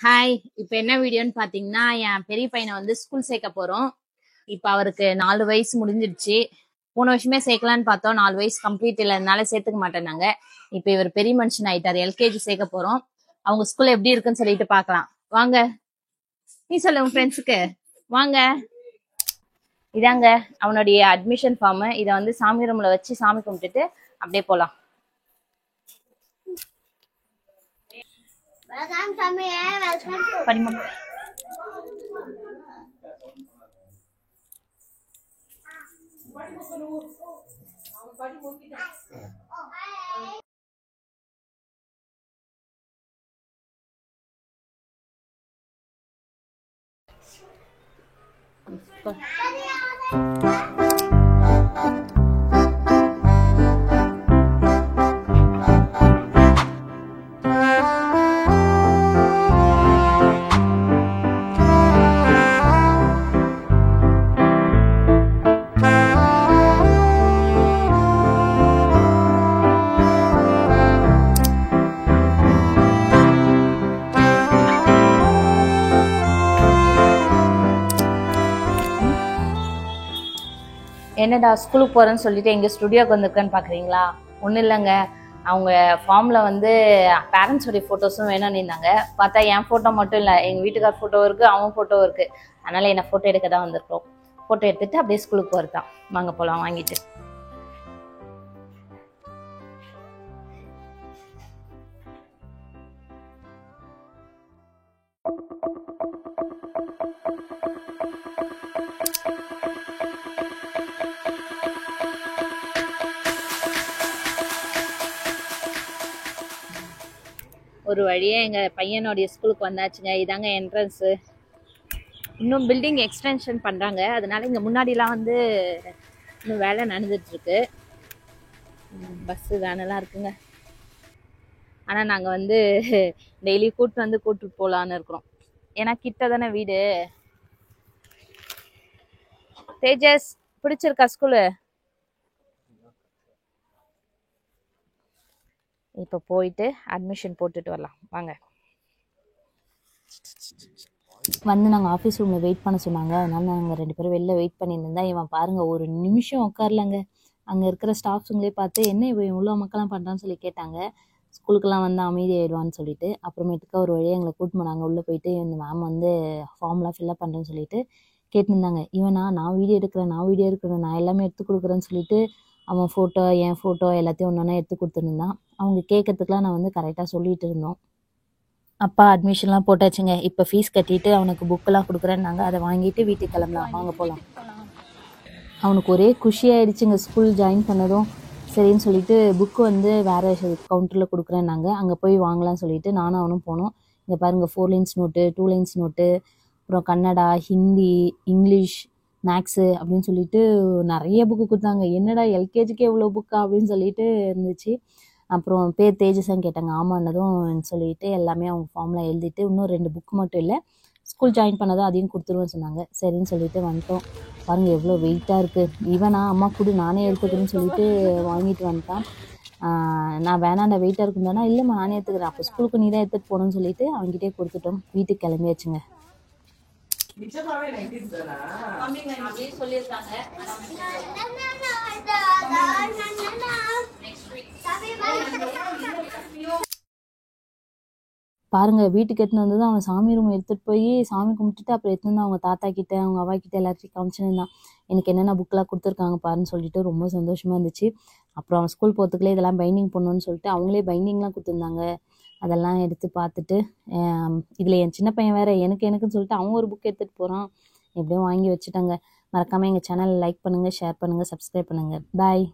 Hi. இப்ப என்ன வீடியோன்னு பாத்தீங்கன்னா, என் பெரிய பையனை வந்து ஸ்கூல் சேர்க்க போறோம். இப்ப அவருக்கு 4 வயசு முடிஞ்சிடுச்சு. போன வருஷமே சேர்க்கலான்னு பார்த்தோம். 4 வயசு கம்ப்ளீட் இல்லைனால சேர்த்துக்க மாட்டேனாங்க. இப்ப இவர் பெரிய மனுஷன் ஆயிட்டாரு. எல்கேஜி சேர்க்க போறோம். அவங்க ஸ்கூல் எப்படி இருக்குன்னு சொல்லிட்டு பார்க்கலாம். வாங்க, நீ சொல்லு உன் ஃப்ரெண்ட்ஸுக்கு. வாங்க, இதாங்க அவனுடைய அட்மிஷன் ஃபார்ம். இதை வந்து சாமி ரூம்ல வச்சு சாமி கும்பிட்டுட்டு அப்படியே போலாம். படிமா. என்னடா ஸ்கூலுக்கு போறேன்னு சொல்லிட்டு எங்க ஸ்டுடியோக்கு வந்திருக்கேன்னு பாக்குறீங்களா? ஒன்றும் இல்லைங்க, அவங்க ஃபார்ம்ல வந்து பேரண்ட்ஸோடைய ஃபோட்டோஸும் வேணும்னு இருந்தாங்க. பார்த்தா என் ஃபோட்டோ மட்டும் இல்லை, எங்கள் வீட்டுக்கார் ஃபோட்டோ இருக்குது, அவன் ஃபோட்டோ இருக்குது. அதனால என்னை ஃபோட்டோ எடுக்க தான் வந்திருக்கோம். ஃபோட்டோ எடுத்துட்டு அப்படியே ஸ்கூலுக்கு போகிறது தான். வாங்க போகலாம் வாங்கிட்டு. ஒரு வழியே எங்கள் பையனுடைய ஸ்கூலுக்கு வந்தாச்சுங்க. இதாங்க என்ட்ரன்ஸு. இன்னும் பில்டிங் எக்ஸ்டென்ஷன் பண்ணுறாங்க. அதனால இங்கே முன்னாடிலாம் வந்து இன்னும் வேலை நடந்துட்டுருக்கு. பஸ்ஸு வேனெல்லாம் இருக்குங்க. ஆனால் நாங்கள் வந்து டெய்லி கூப்பிட்டு போகலான்னு இருக்கிறோம். ஏன்னா கிட்ட தானே வீடு. தேஜஸ், பிடிச்சிருக்கா ஸ்கூலு? இப்போ போயிட்டு அட்மிஷன் போட்டுட்டு வரலாம் வாங்க. வந்து நாங்கள் ஆஃபீஸ் ரூமில் வெயிட் பண்ண சொன்னாங்க. அதனால நாங்கள் 2 பேரும் வெளில வெயிட் பண்ணியிருந்தா, இவன் பாருங்கள் ஒரு நிமிஷம் உட்காரலங்க. அங்கே இருக்கிற ஸ்டாஃப்ஸுங்களே பார்த்து என்ன இவன் இவ்வளோ மக்கள்லாம் பண்ணுறான்னு சொல்லி கேட்டாங்க. ஸ்கூலுக்கெல்லாம் வந்து அமைதியாயிடுவான்னு சொல்லிட்டு அப்புறமேட்டுக்கா ஒரு வழியாக எங்களை கூட்டிட்டு போனாங்க. உள்ளே போயிட்டு இந்த மேம் வந்து ஃபார்ம்லாம் ஃபில்அப் பண்ணுறேன்னு சொல்லிட்டு கேட்டுருந்தாங்க. இவனா நான் வீடியோ எடுக்கிறேன் நான் எல்லாமே எடுத்து கொடுக்குறேன்னு சொல்லிட்டு அவன் ஃபோட்டோ என் ஃபோட்டோ எல்லாத்தையும் ஒன்றா எடுத்து கொடுத்துருந்தான். அவங்க கேட்கறதுக்குலாம் நான் வந்து கரெக்டாக சொல்லிட்டு இருந்தோம். அப்பா அட்மிஷன்லாம் போட்டாச்சுங்க. இப்போ ஃபீஸ் கட்டிட்டு அவனுக்கு புக்கெல்லாம் கொடுக்குறேன்னாங்க. அதை வாங்கிட்டு வீட்டுக்கு கிளம்பலாம். வாங்க போகலாம். அவனுக்கு ஒரே குஷியாயிடுச்சுங்க ஸ்கூல் ஜாயின் பண்ணதும். சரின்னு சொல்லிட்டு புக்கு வந்து வேறு கவுண்டரில் கொடுக்குறேன்னாங்க. அங்கே போய் வாங்கலாம்னு சொல்லிட்டு நானும் அவனும் போனோம். இங்கே பாருங்கள் 4 லைன்ஸ் நோட்டு, 2 லைன்ஸ் நோட்டு, அப்புறம் கன்னடா, ஹிந்தி, இங்கிலீஷ், மேக்ஸு அப்படின்னு சொல்லிட்டு நிறைய புக்கு கொடுத்தாங்க. என்னடா எல்கேஜிக்கே இவ்வளோ புக்கா அப்படின்னு சொல்லிட்டு இருந்துச்சு. அப்புறம் பேர் தேஜஸான்னு கேட்டாங்க. ஆமான்னதும் சொல்லிட்டு எல்லாமே அவங்க ஃபார்மில் எழுதிட்டு இன்னும் 2 புக்கு மட்டும் இல்லை, ஸ்கூல் ஜாயின் பண்ணதும் அதையும் கொடுத்துருவேன்னு சொன்னாங்க. சரின்னு சொல்லிட்டு வந்துட்டோம். பாருங்கள் எவ்வளோ வெயிட்டாக இருக்குது. இவனா அம்மா கூட நானே எடுத்துக்கிறேன்னு சொல்லிட்டு வாங்கிட்டு வந்துட்டான். நான் வேணாண்டா வெயிட்டாக இருக்குந்தானா, இல்லைம்மா நானே எடுத்துக்கிறேன். அப்போ ஸ்கூலுக்கு நீ தான் எடுத்துகிட்டு போகணும்னு சொல்லிட்டு அவங்ககிட்டே கொடுத்துட்டோம். வீட்டுக்கு கிளம்பியாச்சுங்க. பாருங்க வீட்டுக்கு எடுத்துன்னு வந்தது அவன் சாமி ரூம் எடுத்துகிட்டு போய் சாமி கும்பிட்டுட்டு அப்புறம் எடுத்துன்னு வந்து அவங்க தாத்தா கிட்ட அவங்க அவ்வா கிட்ட எல்லாத்தையும் காமிச்சுருந்தான். எனக்கு என்னென்ன புக்கெலாம் கொடுத்துருக்காங்க பாருன்னு சொல்லிட்டு ரொம்ப சந்தோஷமாக இருந்துச்சு. அப்புறம் அவன் ஸ்கூல் போகிறதுக்குள்ளே இதெல்லாம் பைண்டிங் பண்ணணுன்னு சொல்லிட்டு அவங்களே பைண்டிங்லாம் கொடுத்துருந்தாங்க. அதெல்லாம் எடுத்து பார்த்துட்டு இதில் என் சின்ன பையன் வேறு எனக்குன்னு சொல்லிட்டு அவன் ஒரு புக் எடுத்துகிட்டு போகிறான். எப்படியும் வாங்கி வச்சுட்டாங்க. மறக்காமல் எங்கள் சேனலை லைக் பண்ணுங்கள், ஷேர் பண்ணுங்கள், சப்ஸ்கிரைப் பண்ணுங்கள். பாய்.